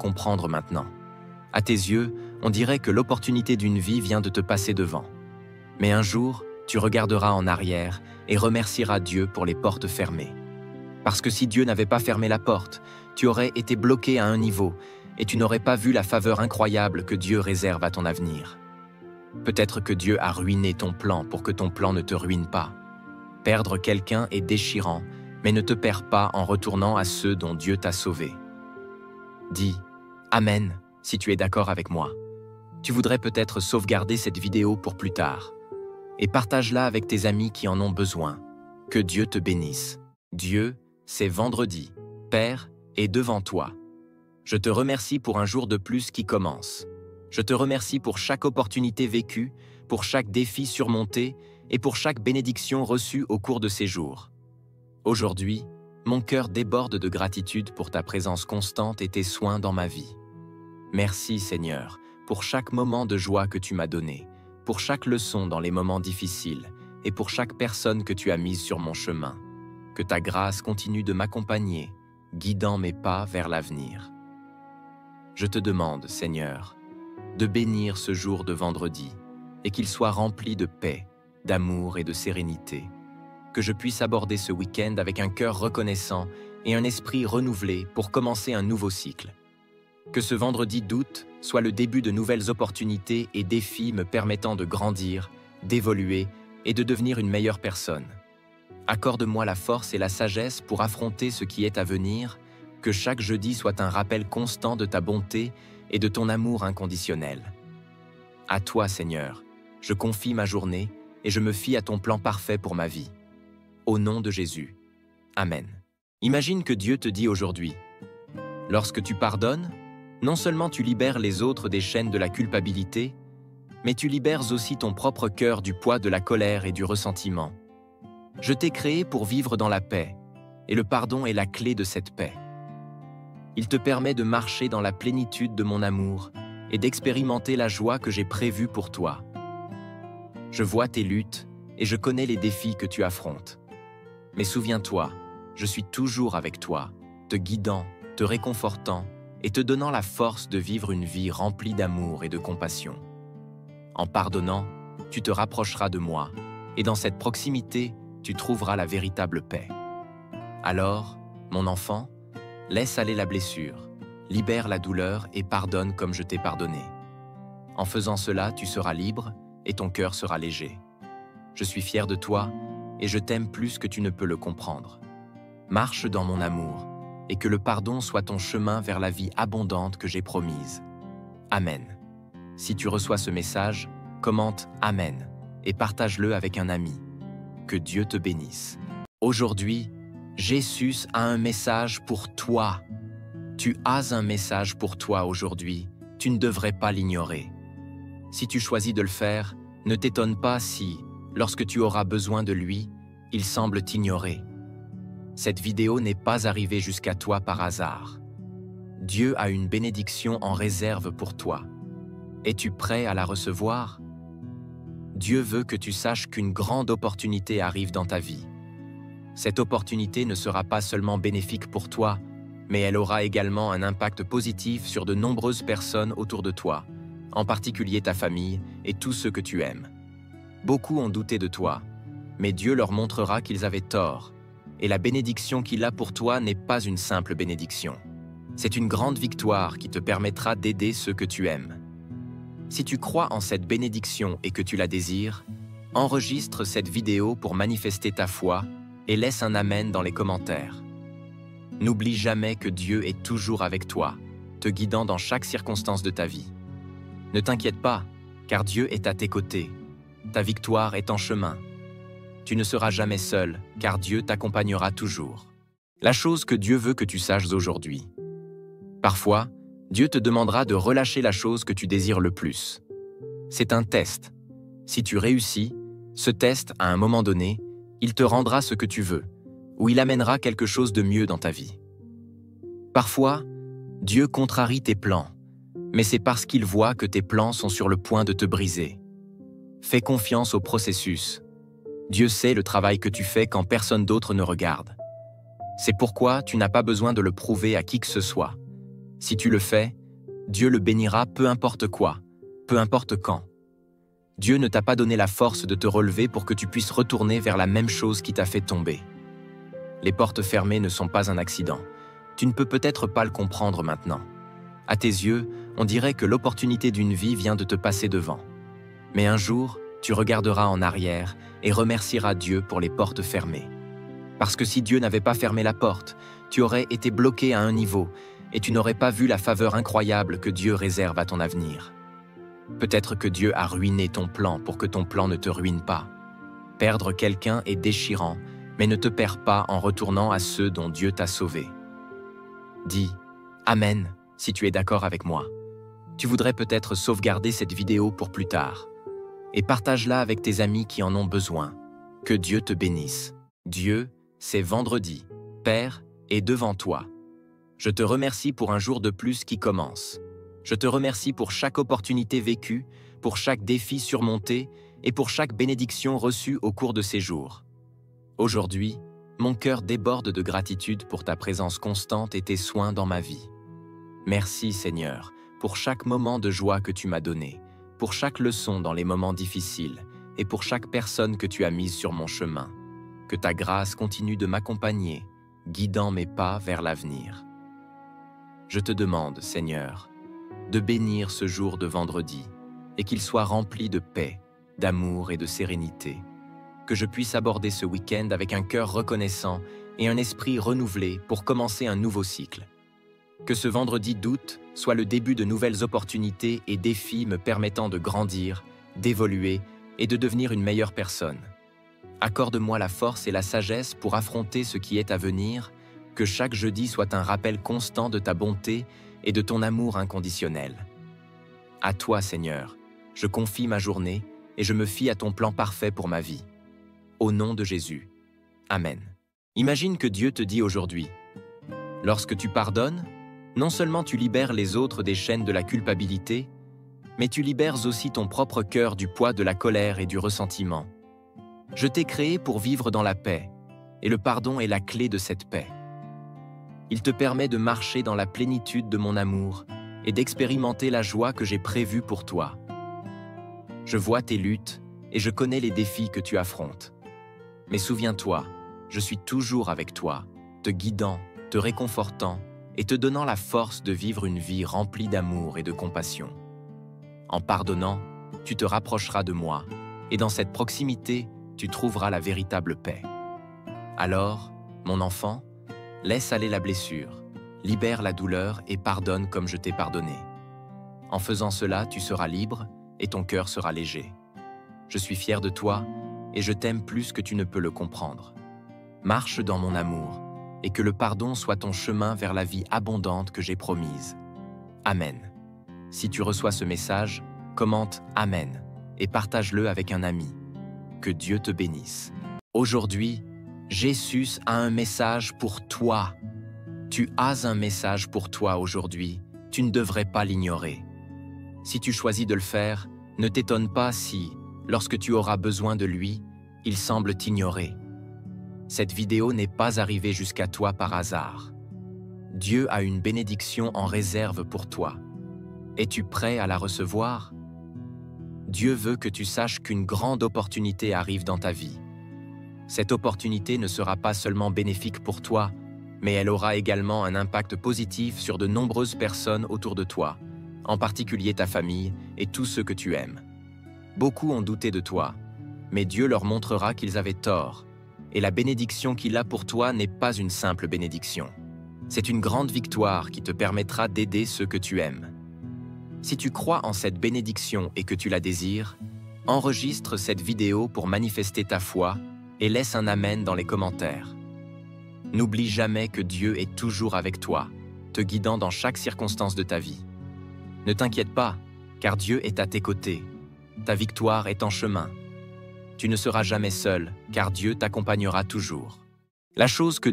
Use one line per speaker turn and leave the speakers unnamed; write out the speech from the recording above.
comprendre maintenant. À tes yeux, on dirait que l'opportunité d'une vie vient de te passer devant. Mais un jour, tu regarderas en arrière et remercieras Dieu pour les portes fermées. Parce que si Dieu n'avait pas fermé la porte, tu aurais été bloqué à un niveau et tu n'aurais pas vu la faveur incroyable que Dieu réserve à ton avenir. Peut-être que Dieu a ruiné ton plan pour que ton plan ne te ruine pas. Perdre quelqu'un est déchirant, mais ne te perds pas en retournant à ceux dont Dieu t'a sauvé. Dis « Amen » si tu es d'accord avec moi. Tu voudrais peut-être sauvegarder cette vidéo pour plus tard. Et partage-la avec tes amis qui en ont besoin. Que Dieu te bénisse. Dieu, c'est vendredi. Père, est devant toi. Je te remercie pour un jour de plus qui commence. Je te remercie pour chaque opportunité vécue, pour chaque défi surmonté et pour chaque bénédiction reçue au cours de ces jours. Aujourd'hui, mon cœur déborde de gratitude pour ta présence constante et tes soins dans ma vie. Merci Seigneur, pour chaque moment de joie que tu m'as donné, pour chaque leçon dans les moments difficiles et pour chaque personne que tu as mise sur mon chemin. Que ta grâce continue de m'accompagner, guidant mes pas vers l'avenir. Je te demande, Seigneur, de bénir ce jour de vendredi et qu'il soit rempli de paix, d'amour et de sérénité. Que je puisse aborder ce week-end avec un cœur reconnaissant et un esprit renouvelé pour commencer un nouveau cycle. Que ce vendredi d'août soit le début de nouvelles opportunités et défis me permettant de grandir, d'évoluer et de devenir une meilleure personne. Accorde-moi la force et la sagesse pour affronter ce qui est à venir, que chaque jeudi soit un rappel constant de ta bonté et de ton amour inconditionnel. À toi, Seigneur, je confie ma journée et je me fie à ton plan parfait pour ma vie. Au nom de Jésus. Amen. Imagine que Dieu te dit aujourd'hui, lorsque tu pardonnes, non seulement tu libères les autres des chaînes de la culpabilité, mais tu libères aussi ton propre cœur du poids de la colère et du ressentiment. Je t'ai créé pour vivre dans la paix, et le pardon est la clé de cette paix. Il te permet de marcher dans la plénitude de mon amour et d'expérimenter la joie que j'ai prévue pour toi. Je vois tes luttes et je connais les défis que tu affrontes. Mais souviens-toi, je suis toujours avec toi, te guidant, te réconfortant et te donnant la force de vivre une vie remplie d'amour et de compassion. En pardonnant, tu te rapprocheras de moi, et dans cette proximité, tu trouveras la véritable paix. Alors, mon enfant, laisse aller la blessure, libère la douleur et pardonne comme je t'ai pardonné. En faisant cela, tu seras libre et ton cœur sera léger. Je suis fier de toi et je t'aime plus que tu ne peux le comprendre. Marche dans mon amour et que le pardon soit ton chemin vers la vie abondante que j'ai promise. Amen. Si tu reçois ce message, commente « Amen » et partage-le avec un ami. Que Dieu te bénisse. Aujourd'hui, Jésus a un message pour toi. Tu as un message pour toi aujourd'hui. Tu ne devrais pas l'ignorer. Si tu choisis de le faire, ne t'étonne pas si, lorsque tu auras besoin de lui, il semble t'ignorer. Cette vidéo n'est pas arrivée jusqu'à toi par hasard. Dieu a une bénédiction en réserve pour toi. Es-tu prêt à la recevoir? Dieu veut que tu saches qu'une grande opportunité arrive dans ta vie. Cette opportunité ne sera pas seulement bénéfique pour toi, mais elle aura également un impact positif sur de nombreuses personnes autour de toi, en particulier ta famille et tous ceux que tu aimes. Beaucoup ont douté de toi, mais Dieu leur montrera qu'ils avaient tort, et la bénédiction qu'il a pour toi n'est pas une simple bénédiction. C'est une grande victoire qui te permettra d'aider ceux que tu aimes. Si tu crois en cette bénédiction et que tu la désires, enregistre cette vidéo pour manifester ta foi et laisse un Amen dans les commentaires. N'oublie jamais que Dieu est toujours avec toi, te guidant dans chaque circonstance de ta vie. Ne t'inquiète pas, car Dieu est à tes côtés. Ta victoire est en chemin. Tu ne seras jamais seul, car Dieu t'accompagnera toujours. La chose que Dieu veut que tu saches aujourd'hui. Parfois, Dieu te demandera de relâcher la chose que tu désires le plus. C'est un test. Si tu réussis, ce test, à un moment donné, il te rendra ce que tu veux, ou il amènera quelque chose de mieux dans ta vie. Parfois, Dieu contrarie tes plans, mais c'est parce qu'il voit que tes plans sont sur le point de te briser. Fais confiance au processus. Dieu sait le travail que tu fais quand personne d'autre ne regarde. C'est pourquoi tu n'as pas besoin de le prouver à qui que ce soit. Si tu le fais, Dieu le bénira peu importe quoi, peu importe quand. Dieu ne t'a pas donné la force de te relever pour que tu puisses retourner vers la même chose qui t'a fait tomber. Les portes fermées ne sont pas un accident. Tu ne peux peut-être pas le comprendre maintenant. À tes yeux, on dirait que l'opportunité d'une vie vient de te passer devant. Mais un jour, tu regarderas en arrière et remercieras Dieu pour les portes fermées. Parce que si Dieu n'avait pas fermé la porte, tu aurais été bloqué à un niveau et tu n'aurais pas vu la faveur incroyable que Dieu réserve à ton avenir. Peut-être que Dieu a ruiné ton plan pour que ton plan ne te ruine pas. Perdre quelqu'un est déchirant, mais ne te perds pas en retournant à ceux dont Dieu t'a sauvé. Dis « Amen » si tu es d'accord avec moi. Tu voudrais peut-être sauvegarder cette vidéo pour plus tard. Et partage-la avec tes amis qui en ont besoin. Que Dieu te bénisse. Dieu, c'est vendredi. Père, est devant toi. Je te remercie pour un jour de plus qui commence. Je te remercie pour chaque opportunité vécue, pour chaque défi surmonté et pour chaque bénédiction reçue au cours de ces jours. Aujourd'hui, mon cœur déborde de gratitude pour ta présence constante et tes soins dans ma vie. Merci Seigneur, pour chaque moment de joie que tu m'as donné, pour chaque leçon dans les moments difficiles et pour chaque personne que tu as mise sur mon chemin. Que ta grâce continue de m'accompagner, guidant mes pas vers l'avenir. Je te demande, Seigneur, de bénir ce jour de vendredi et qu'il soit rempli de paix, d'amour et de sérénité. Que je puisse aborder ce week-end avec un cœur reconnaissant et un esprit renouvelé pour commencer un nouveau cycle. Que ce vendredi d'août soit le début de nouvelles opportunités et défis me permettant de grandir, d'évoluer et de devenir une meilleure personne. Accorde-moi la force et la sagesse pour affronter ce qui est à venir, que chaque jeudi soit un rappel constant de ta bonté et de ton amour inconditionnel. À toi, Seigneur, je confie ma journée et je me fie à ton plan parfait pour ma vie. Au nom de Jésus. Amen. Imagine que Dieu te dit aujourd'hui, lorsque tu pardonnes, non seulement tu libères les autres des chaînes de la culpabilité, mais tu libères aussi ton propre cœur du poids de la colère et du ressentiment. Je t'ai créé pour vivre dans la paix, et le pardon est la clé de cette paix. Il te permet de marcher dans la plénitude de mon amour et d'expérimenter la joie que j'ai prévue pour toi. Je vois tes luttes et je connais les défis que tu affrontes. Mais souviens-toi, je suis toujours avec toi, te guidant, te réconfortant et te donnant la force de vivre une vie remplie d'amour et de compassion. En pardonnant, tu te rapprocheras de moi, et dans cette proximité, tu trouveras la véritable paix. Alors, mon enfant, laisse aller la blessure, libère la douleur et pardonne comme je t'ai pardonné. En faisant cela, tu seras libre et ton cœur sera léger. Je suis fier de toi et je t'aime plus que tu ne peux le comprendre. Marche dans mon amour et que le pardon soit ton chemin vers la vie abondante que j'ai promise. Amen. Si tu reçois ce message, commente « Amen » et partage-le avec un ami. Que Dieu te bénisse. Aujourd'hui, Jésus a un message pour toi. Tu as un message pour toi aujourd'hui. Tu ne devrais pas l'ignorer. Si tu choisis de le faire, ne t'étonne pas si, lorsque tu auras besoin de lui, il semble t'ignorer. Cette vidéo n'est pas arrivée jusqu'à toi par hasard. Dieu a une bénédiction en réserve pour toi. Es-tu prêt à la recevoir? Dieu veut que tu saches qu'une grande opportunité arrive dans ta vie. Cette opportunité ne sera pas seulement bénéfique pour toi, mais elle aura également un impact positif sur de nombreuses personnes autour de toi, en particulier ta famille et tous ceux que tu aimes. Beaucoup ont douté de toi, mais Dieu leur montrera qu'ils avaient tort, et la bénédiction qu'il a pour toi n'est pas une simple bénédiction. C'est une grande victoire qui te permettra d'aider ceux que tu aimes. Si tu crois en cette bénédiction et que tu la désires, enregistre cette vidéo pour manifester ta foi et laisse un Amen dans les commentaires. N'oublie jamais que Dieu est toujours avec toi, te guidant dans chaque circonstance de ta vie. Ne t'inquiète pas, car Dieu est à tes côtés. Ta victoire est en chemin. Tu ne seras jamais seul, car Dieu t'accompagnera toujours. La chose que